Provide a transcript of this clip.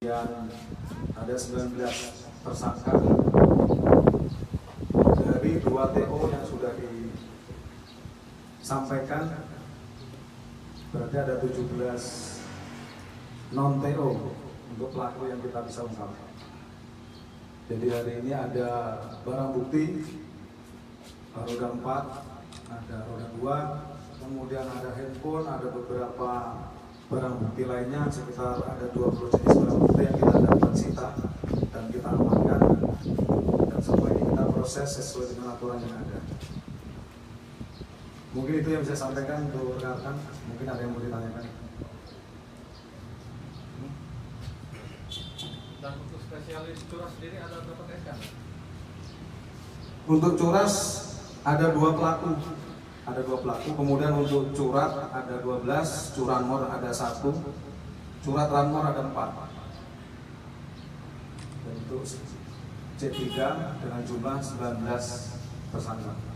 Kemudian ada 19 tersangka dari 2 TO yang sudah disampaikan, berarti ada 17 non TO untuk pelaku yang kita bisa ungkap. Jadi hari ini ada barang bukti roda 4, ada roda 2, kemudian ada handphone, ada beberapa barang bukti lainnya, sekitar ada 20 jenis barang bukti yang kita dapat sita dan kita amankan, dan semua ini kita proses sesuai dengan aturan yang ada. Mungkin itu yang saya sampaikan untuk rekan-rekan. Mungkin ada yang mau ditanyakan. Dan untuk spesialis curas sendiri ada berapa TK? Untuk curas ada 2 pelaku. Ada 2 pelaku, kemudian untuk curat ada 12, curanmor ada 1, curat ranmor ada 4. Dan untuk C3 dengan jumlah 19 tersangka.